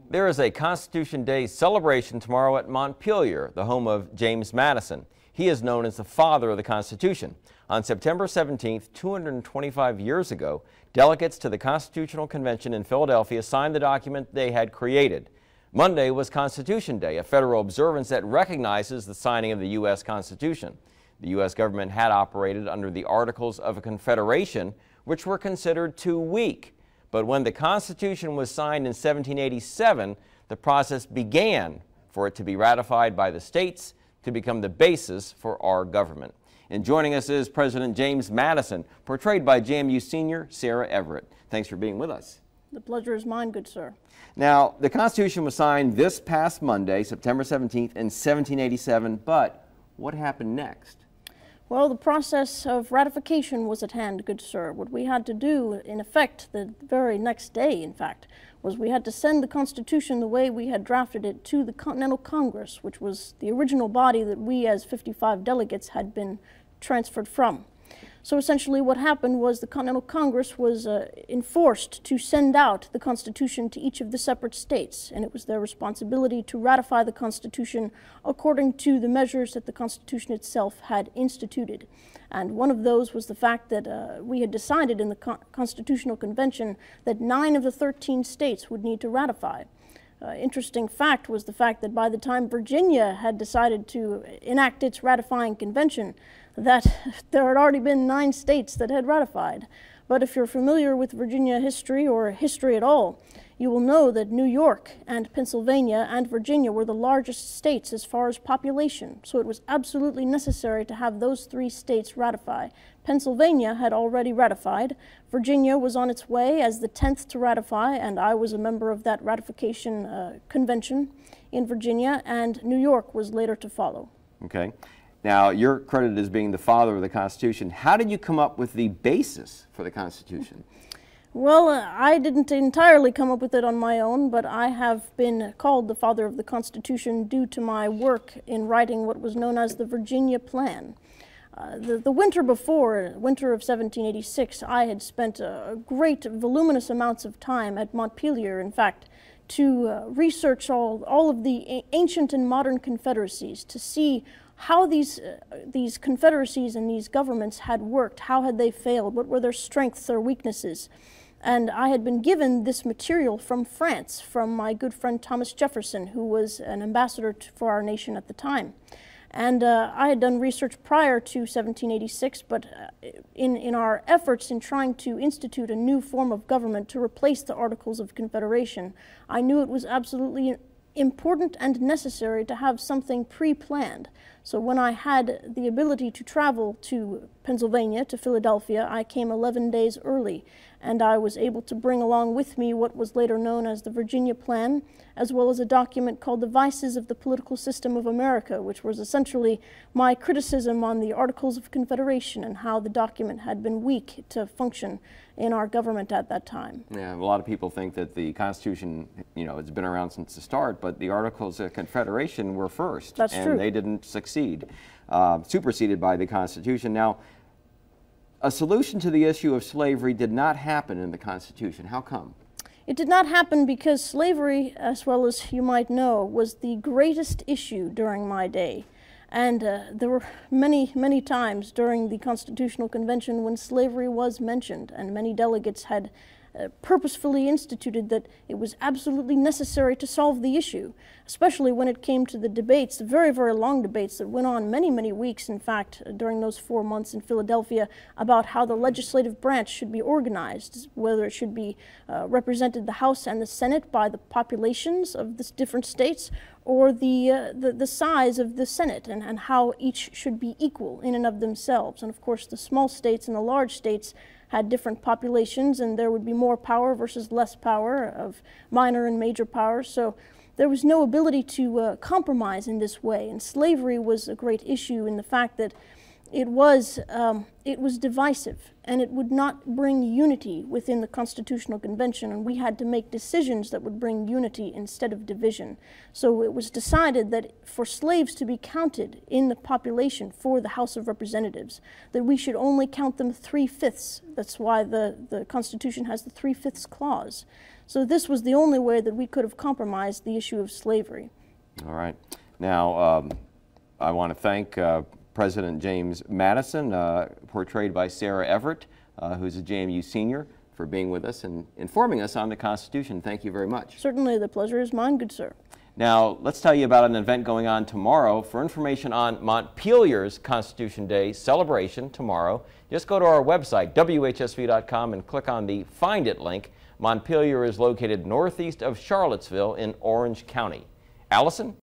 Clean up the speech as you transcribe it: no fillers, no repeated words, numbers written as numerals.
There is a Constitution Day celebration tomorrow at Montpelier, the home of James Madison. He is known as the father of the Constitution. On September 17th, 225 years ago, delegates to the Constitutional Convention in Philadelphia signed the document they had created. Monday was Constitution Day, a federal observance that recognizes the signing of the U.S. Constitution. The U.S. government had operated under the Articles of Confederation, which were considered too weak. But when the Constitution was signed in 1787, the process began for it to be ratified by the states to become the basis for our government. And joining us is President James Madison, portrayed by JMU senior Sarah Everett. Thanks for being with us. The pleasure is mine, good sir. Now, the Constitution was signed this past Monday, September 17th, in 1787, but what happened next? Well, the process of ratification was at hand, good sir. What we had to do, in effect, the very next day, in fact, was we had to send the Constitution the way we had drafted it to the Continental Congress, which was the original body that we as 55 delegates had been transferred from. So essentially what happened was the Continental Congress was enforced to send out the Constitution to each of the separate states, and it was their responsibility to ratify the Constitution according to the measures that the Constitution itself had instituted. And one of those was the fact that we had decided in the Constitutional Convention that 9 of the 13 states would need to ratify. Interesting fact was the fact that by the time Virginia had decided to enact its ratifying convention, that there had already been 9 states that had ratified. But if you're familiar with Virginia history or history at all, you will know that New York and Pennsylvania and Virginia were the largest states as far as population, so it was absolutely necessary to have those 3 states ratify. Pennsylvania had already ratified, Virginia was on its way as the 10th to ratify, and I was a member of that ratification convention in Virginia, and New York was later to follow. Okay. Now, you're credited as being the father of the Constitution. How did you come up with the basis for the Constitution? Well, I didn't entirely come up with it on my own, but I have been called the father of the Constitution due to my work in writing what was known as the Virginia Plan. The winter before, winter of 1786, I had spent great voluminous amounts of time at Montpelier, in fact, to research all of the ancient and modern confederacies, to see how these confederacies and these governments had worked, how had they failed, what were their strengths, their weaknesses. And I had been given this material from France, from my good friend Thomas Jefferson, who was an ambassador for our nation at the time. And I had done research prior to 1786, but in our efforts in trying to institute a new form of government to replace the Articles of Confederation, I knew it was absolutely important and necessary to have something pre-planned. So when I had the ability to travel to Pennsylvania, to Philadelphia, I came 11 days early, and I was able to bring along with me what was later known as the Virginia Plan, as well as a document called The Vices of the Political System of America, which was essentially my criticism on the Articles of Confederation and how the document had been weak to function in our government at that time. Yeah, a lot of people think that the Constitution, you know, it's been around since the start, but the Articles of Confederation were first. That's and true. They didn't succeed, superseded by the Constitution. Now, a solution to the issue of slavery did not happen in the Constitution. How come? It did not happen because slavery, as well as you might know, was the greatest issue during my day. And there were many, many times during the Constitutional Convention when slavery was mentioned, and many delegates had purposefully instituted that it was absolutely necessary to solve the issue, especially when it came to the debates, the very, very long debates that went on many, many weeks, in fact, during those 4 months in Philadelphia, about how the legislative branch should be organized, whether it should be represented the House and the Senate by the populations of the different states, or the size of the Senate, and how each should be equal in and of themselves. And of course, the small states and the large states had different populations, and there would be more power versus less power of minor and major powers. So there was no ability to compromise in this way. And slavery was a great issue in the fact that it was divisive, and it would not bring unity within the Constitutional Convention, and we had to make decisions that would bring unity instead of division. So it was decided that for slaves to be counted in the population for the House of Representatives, that we should only count them 3/5. That's why the Constitution has the 3/5 clause. So this was the only way that we could have compromised the issue of slavery. All right. Now, I want to thank President James Madison, portrayed by Sarah Everett, who's a JMU senior, for being with us and informing us on the Constitution. Thank you very much. Certainly, the pleasure is mine, good sir. Now, let's tell you about an event going on tomorrow. For information on Montpelier's Constitution Day celebration tomorrow, just go to our website, whsv.com, and click on the Find It link. Montpelier is located northeast of Charlottesville in Orange County. Allison?